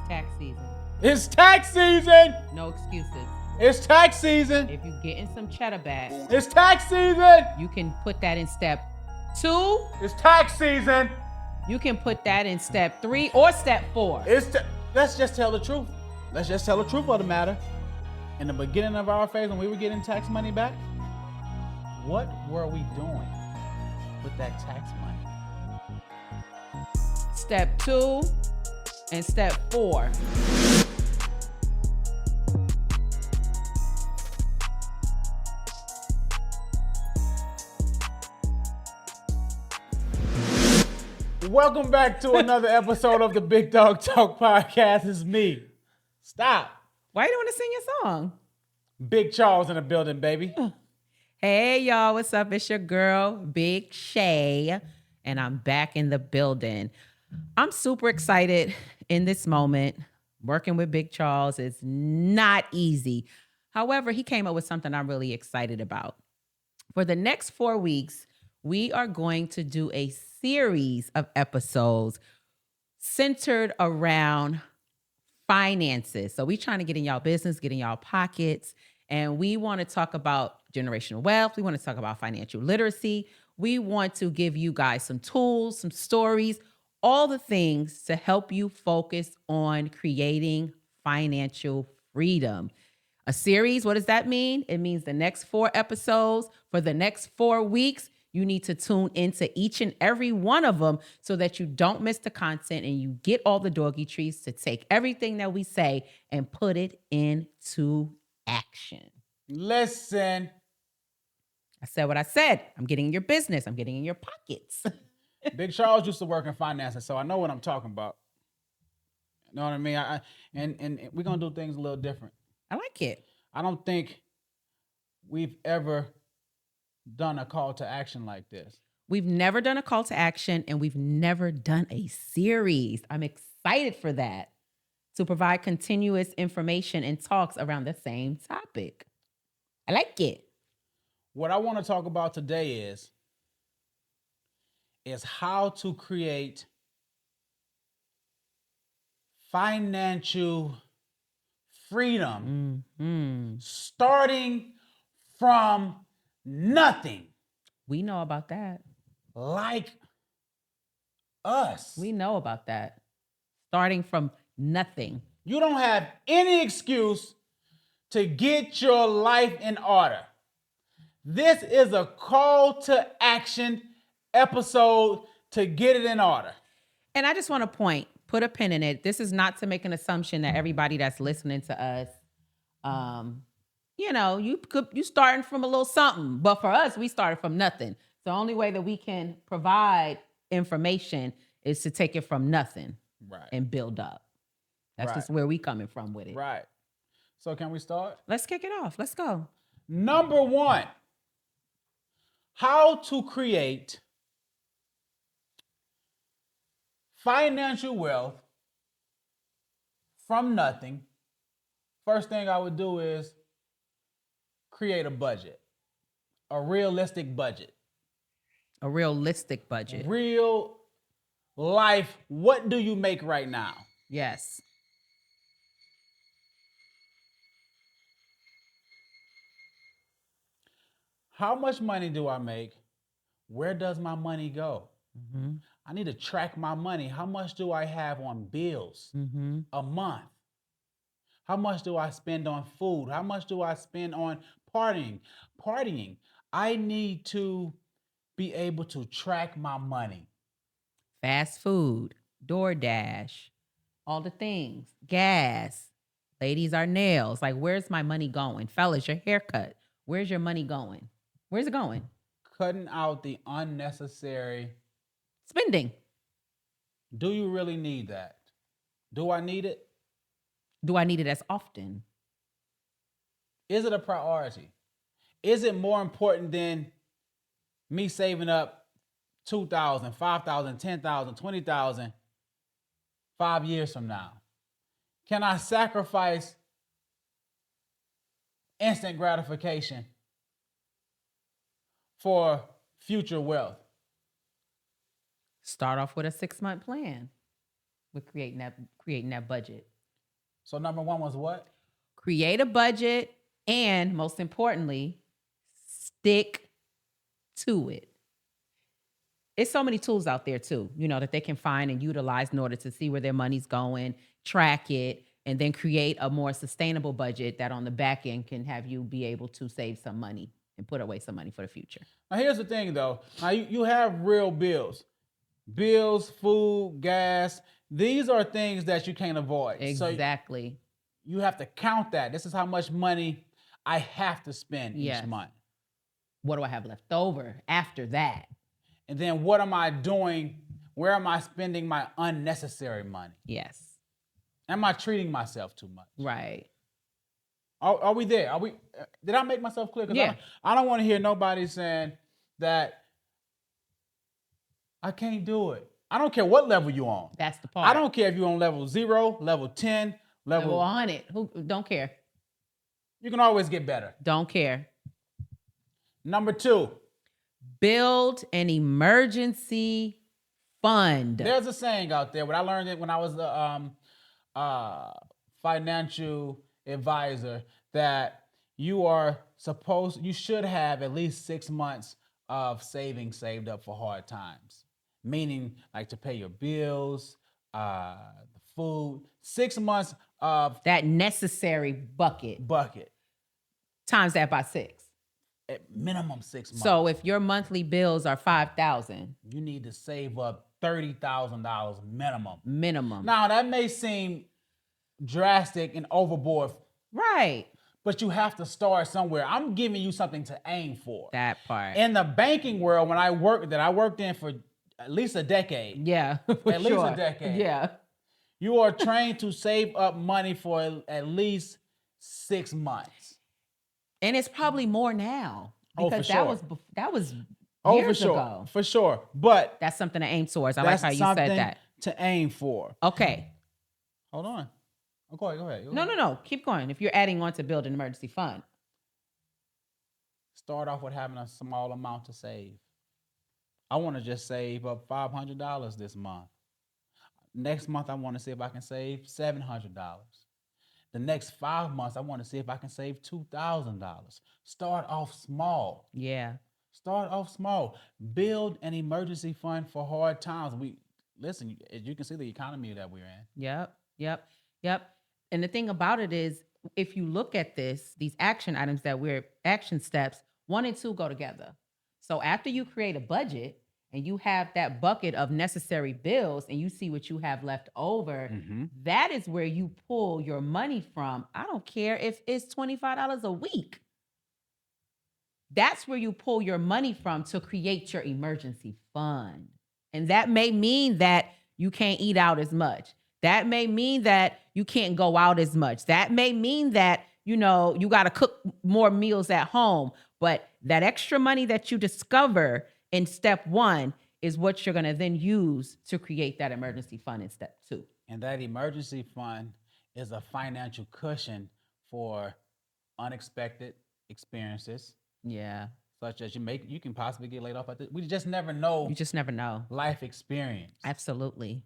Tax season. It's tax season. No excuses. It's tax season. If you're getting some cheddar back, It's tax season. you can put that in step 2. It's tax season. You can put that in step 3 or step 4. Let's just tell the truth. Let's just tell the truth of the matter. In the beginning of our phase, when we were getting tax money back, what were we doing with that tax money? Step 2 and step 4. Welcome back to another episode of the Big Dog Talk Podcast. It's me. Stop. Why you don't want to sing your song? Big Charles in the building, baby. Hey, y'all. What's up? It's your girl, Big Shay, and I'm back in the building. I'm super excited in this moment. Working with Big Charles is not easy. However, he came up with something I'm really excited about. For the next 4 weeks, we are going to do a series of episodes centered around finances. So we trying to get in y'all business, get in y'all pockets, and we want to talk about generational wealth. We want to talk about financial literacy. We want to give you guys some tools, some stories, all the things to help you focus on creating financial freedom. A series, what does that mean? It means the next 4 episodes for the next 4 weeks. You need to tune into each and every one of them so that you don't miss the content and you get all the doggy treats to take everything that we say and put it into action. Listen. I said what I said. I'm getting in your business. I'm getting in your pockets. Big Charles used to work in finances, so I know what I'm talking about. You know what I mean? And we're going to do things a little different. I like it. I don't think we've ever done a call to action like this. We've never done a call to action and we've never done a series. I'm excited for that, to provide continuous information and talks around the same topic. I like it. What I want to talk about today is how to create financial freedom starting from nothing. We know about that. Like us. We know about that. Starting from nothing. You don't have any excuse to get your life in order. This is a call to action episode to get it in order. And I just want to put a pin in it. This is not to make an assumption that everybody that's listening to us, you starting from a little something, but for us, we started from nothing. The only way that we can provide information is to take it from nothing, right, and build up. That's just where we coming from with it. Right. So can we start? Let's kick it off. Let's go. Number 1, how to create financial wealth from nothing. First thing I would do is create a budget, a realistic budget. A realistic budget. Real life. What do you make right now? Yes. How much money do I make? Where does my money go? Mm-hmm. I need to track my money. How much do I have on bills a month? How much do I spend on food? How much do I spend on partying? I need to be able to track my money. Fast food, DoorDash, all the things, gas, ladies, our nails. Like, where's my money going? Fellas, your haircut. Where's your money going? Where's it going? Cutting out the unnecessary spending. Do you really need that? Do I need it? Do I need it as often? Is it a priority? Is it more important than me saving up $2,000, $5,000, $10,000, $20,000 5 years from now? Can I sacrifice instant gratification for future wealth? Start off with a 6-month plan with creating that budget. So number one was what? Create a budget, and most importantly, stick to it. It's so many tools out there too, that they can find and utilize in order to see where their money's going, track it, and then create a more sustainable budget that on the back end can have you be able to save some money and put away some money for the future. Now here's the thing though. Now you have real bills. Bills, food, gas. These are things that you can't avoid. Exactly. So you have to count that. This is how much money I have to spend each month. What do I have left over after that? And then what am I doing? Where am I spending my unnecessary money? Yes. Am I treating myself too much? Right. Are we there? Did I make myself clear? Yeah. I don't want to hear nobody saying that I can't do it. I don't care what level you're on. That's the part. I don't care if you're on level 0, level 10, level 100. Who don't care? You can always get better. Don't care. Number 2. Build an emergency fund. There's a saying out there, but I learned it when I was the financial advisor, that you should have at least 6 months of savings saved up for hard times. Meaning like to pay your bills, the food, 6 months of that necessary bucket. Times that by 6. At minimum 6 months. So if your monthly bills are $5,000, you need to save up $30,000 minimum. Minimum. Now that may seem drastic and overboard. Right. But you have to start somewhere. I'm giving you something to aim for. That part. In the banking world, when I worked in for at least a decade. Yeah. At least a decade. Yeah. You are trained to save up money for at least 6 months. And it's probably more now. Because for sure. that was years ago. For sure. But that's something to aim towards. I like how you said that. To aim for. Okay. Hold on. Oh, go ahead. No. Keep going. If you're adding on to build an emergency fund. Start off with having a small amount to save. I want to just save up $500 this month. Next month, I want to see if I can save $700. The next 5 months, I want to see if I can save $2,000. Start off small. Yeah. Start off small. Build an emergency fund for hard times. Listen, you can see the economy that we're in. Yep. And the thing about it is, if you look at these action items action steps, 1 and 2 go together. So after you create a budget and you have that bucket of necessary bills and you see what you have left over, that is where you pull your money from. I don't care if it's $25 a week. That's where you pull your money from to create your emergency fund. And that may mean that you can't eat out as much. That may mean that you can't go out as much. That may mean that, you got to cook more meals at home. But that extra money that you discover in step 1 is what you're going to then use to create that emergency fund in step 2. And that emergency fund is a financial cushion for unexpected experiences. Yeah. Such as you can possibly get laid off at this. We just never know. You just never know. Life experience. Absolutely.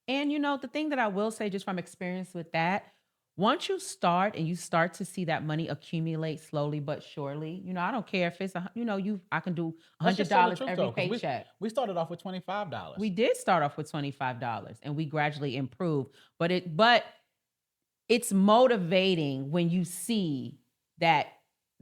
And the thing that I will say just from experience with that, once you start and you start to see that money accumulate slowly but surely, I don't care if it's, I can do $100 every paycheck. We started off with $25. We did start off with $25 and we gradually improved. But it's motivating when you see that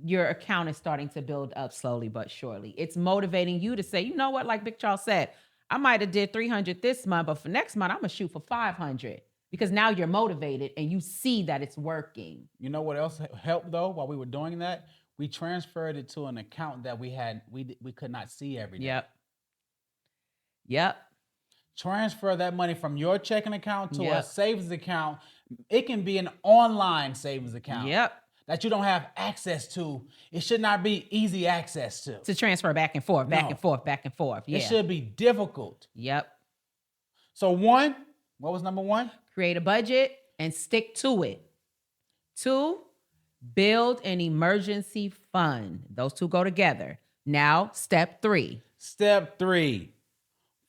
your account is starting to build up slowly but surely. It's motivating you to say, you know what, like Big Charles said, I might have did 300 this month, but for next month, I'm going to shoot for 500 because now you're motivated and you see that it's working. You know what else helped though while we were doing that? We transferred it to an account that we could not see every day. Yep. Transfer that money from your checking account to a savings account. It can be an online savings account. Yep. That you don't have access to. It should not be easy access to. To transfer back and forth. Yeah. It should be difficult. Yep. So 1, what was number 1? Create a budget and stick to it. 2, build an emergency fund. Those 2 go together. Now, step 3. Step 3,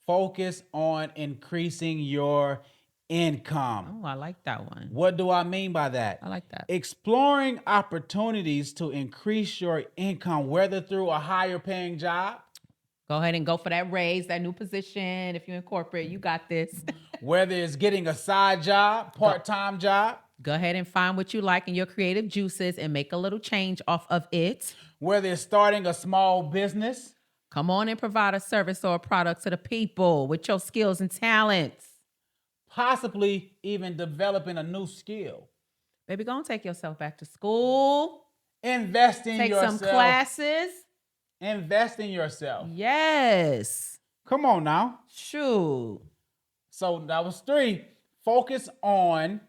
focus on increasing your income. Oh, I like that one. What do I mean by that? I like that. Exploring opportunities to increase your income, whether through a higher paying job, Go ahead and go for that raise, that new position. If you're in corporate, you got this. whether it's getting a side job, part-time job, Go ahead and find what you like in your creative juices and make a little change off of it. whether it's starting a small business, Come on and provide a service or a product to the people with your skills and talents. possibly even developing a new skill. Baby, go and take yourself back to school. Invest in Take yourself. some classes. Invest in yourself. Yes. Come on now. Shoot. So that was 3. Focus on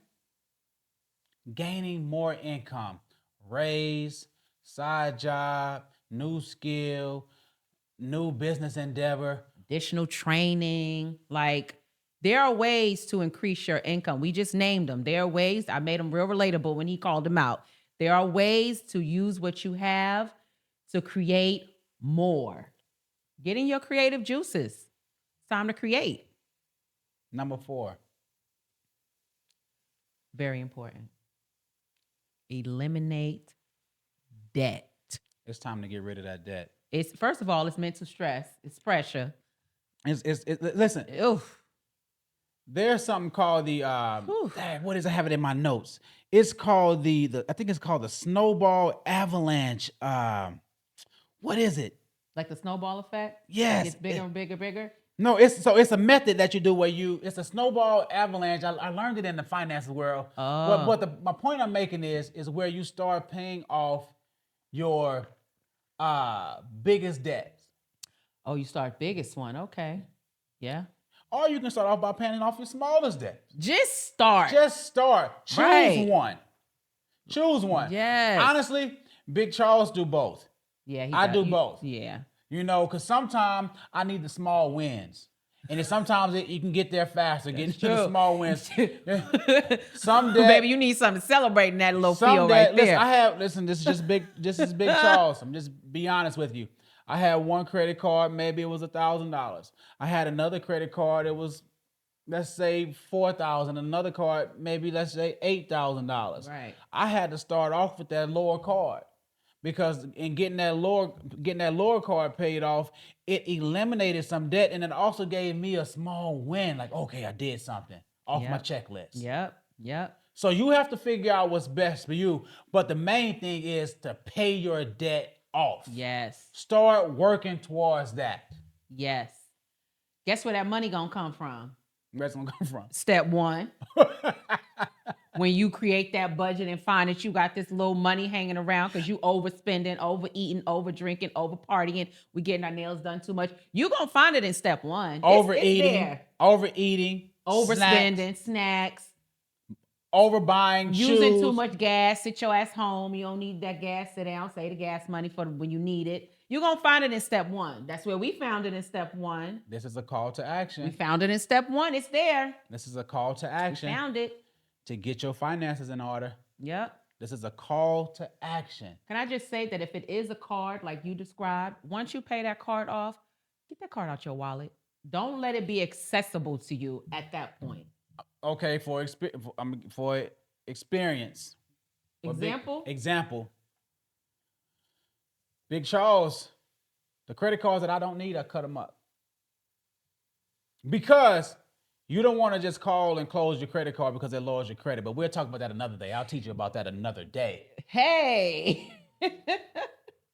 gaining more income. Raise, side job, new skill, new business endeavor. Additional training. Like, there are ways to increase your income. We just named them. There are ways. I made them real relatable when he called them out. There are ways to use what you have to create more. Get in your creative juices. It's time to create. Number 4. Very important. Eliminate debt. It's time to get rid of that debt. It's, first of all, it's mental stress. It's pressure. Listen, Oof. there's something called the what is I have it in my notes? It's called the I think it's called the snowball avalanche. What is it? Like the snowball effect? Yes. It gets bigger and bigger, bigger. No, it's a method that you do where it's a snowball avalanche. I learned it in the finance world. Oh. But my point I'm making is where you start paying off your biggest debts. Oh, you start biggest one. Okay. Yeah. Or you can start off by paying off your smallest debts. Just start. Just start. Choose Right. one. Choose one. Yes. Honestly, Big Charles do both. Yeah. I do both. Yeah. You know, because sometimes I need the small wins. And then sometimes you can get there faster, getting to the true. small wins. Some debt, Baby, you need something to celebrate in that little some field debt, right there. listen, this is just Big Charles. I'm just be honest with you. I had one credit card, maybe it was $1,000. I had another credit card, it was, let's say $4,000. Another card, maybe let's say $8,000. Right. I had to start off with that lower card. Because in getting that lower card paid off, it eliminated some debt, and it also gave me a small win. Like, okay, I did something off my checklist. Yep. So you have to figure out what's best for you. But the main thing is to pay your debt off. Yes. Start working towards that. Yes. Guess where that money gonna come from? Where's it gonna come from? Step 1. When you create that budget and find that you got this little money hanging around because you overspending, overeating, over drinking, over partying, we getting our nails done too much. You gonna find it in step 1. Overeating, overspending, snacks, overbuying, using shoes. too much gas. Sit your ass home. You don't need that gas. Sit down. Save the gas money for when you need it. You're gonna find it in step 1. That's where we found it in step 1. This is a call to action. We found it in step 1. It's there. This is a call to action. We found it. To get your finances in order. Yep. This is a call to action. Can I just say that if it is a card like you described, once you pay that card off, get that card out your wallet. Don't let it be accessible to you at that point. Okay, for experience. Example? Big Charles, the credit cards that I don't need, I cut them up. Because you don't want to just call and close your credit card because it lowers your credit. But we'll talk about that another day. I'll teach you about that another day. Hey,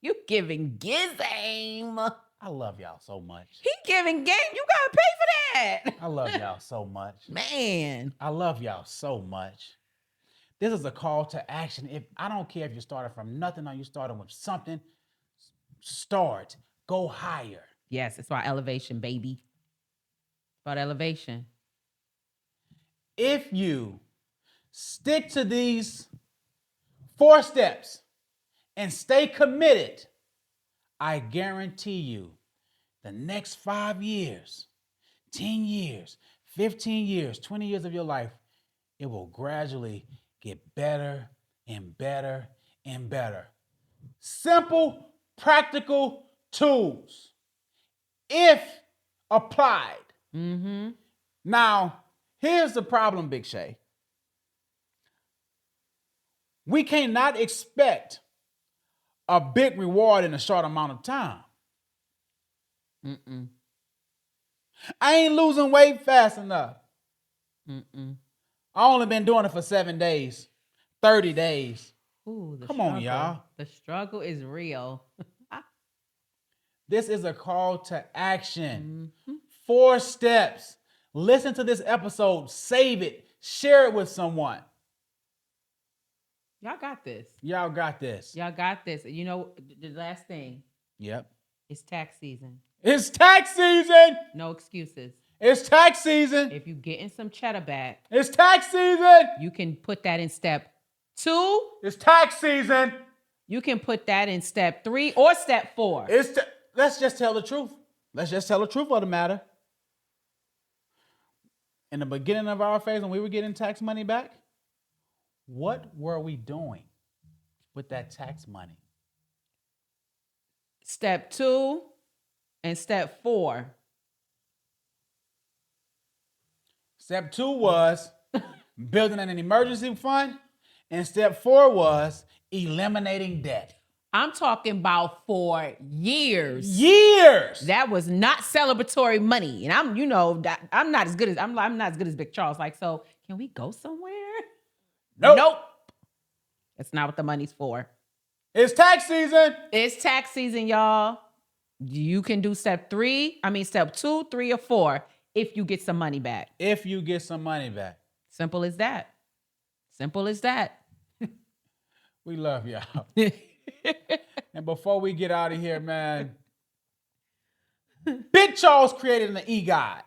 you giving game. I love y'all so much. He giving game. You gotta pay for that. I love y'all so much. Man. I love y'all so much. This is a call to action. If I don't care if you started from nothing or you started with something, start. Go higher. Yes, it's about elevation, baby. It's about elevation. If you stick to these 4 steps and stay committed, I guarantee you the next 5 years, 10 years, 15 years, 20 years of your life, it will gradually get better and better and better. Simple, practical tools, if applied. Mm-hmm. Now, Here's the problem, Big Shay. We cannot expect a big reward in a short amount of time. I ain't losing weight fast enough. I only been doing it for 7 days, 30 days. Ooh, Come on, y'all. The struggle is real. This is a call to action. 4 steps. Listen to this episode, save it, share it with someone. Y'all got this. Y'all got this. Y'all got this. You know, the last thing. Yep. It's tax season. It's tax season. No excuses. It's tax season. If you're getting some cheddar back, it's tax season. You can put that in step 2. It's tax season. You can put that in step 3 or step 4. Let's just tell the truth. Let's just tell the truth of the matter. In the beginning of our phase, when we were getting tax money back, what were we doing with that tax money? Step 2 and step 4. Step 2 was building an emergency fund, and step 4 was eliminating debt. I'm talking about for years. Years. That was not celebratory money, and I'm not as good as Big Charles. Like, so can we go somewhere? Nope. That's not what the money's for. It's tax season. It's tax season, y'all. You can do step 2, 3, or 4 if you get some money back. If you get some money back. Simple as that. Simple as that. We love y'all. And before we get out of here, man, Big Charles created an e-guide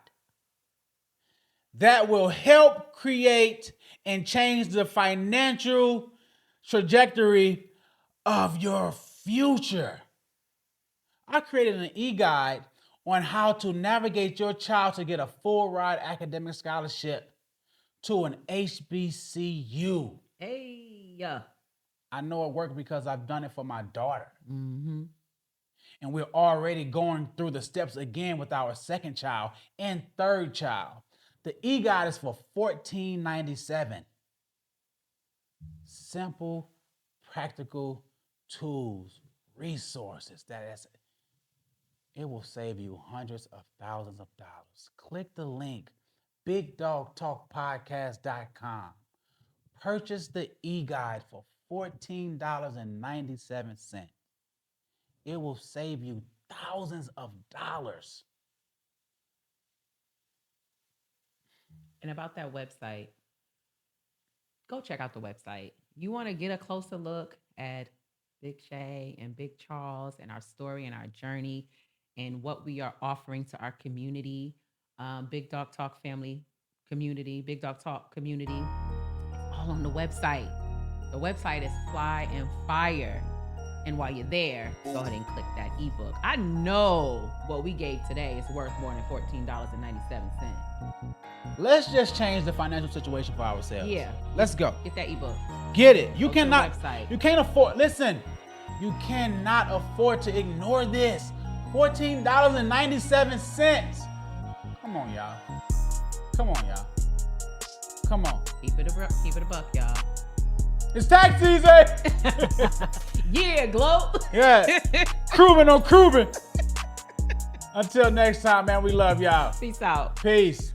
that will help create and change the financial trajectory of your future. I created an e-guide on how to navigate your child to get a full ride academic scholarship to an HBCU. Hey. I know it worked because I've done it for my daughter. And we're already going through the steps again with our second child and third child. The e-guide is for $14.97. Simple, practical tools, resources. It will save you hundreds of thousands of dollars. Click the link, bigdogtalkpodcast.com. Purchase the e-guide for $14.97. It will save you thousands of dollars. And about that website, go check out the website. You want to get a closer look at Big Shay and Big Charles and our story and our journey and what we are offering to our community, Big Dog Talk family community, Big Dog Talk community. It's all on the website. The website is Fly and Fire. And while you're there, go ahead and click that ebook. I know what we gave today is worth more than $14.97. Let's just change the financial situation for ourselves. Yeah. Let's go. Get that ebook. Get it. You Go to the cannot. website. You can't afford. Listen. You cannot afford to ignore this. $14.97. Come on, y'all. Come on, y'all. Come on. Keep it a buck, y'all. It's tax season. Yeah, glow. Yeah. Cruising on cruising. Until next time, man, we love y'all. Peace out. Peace.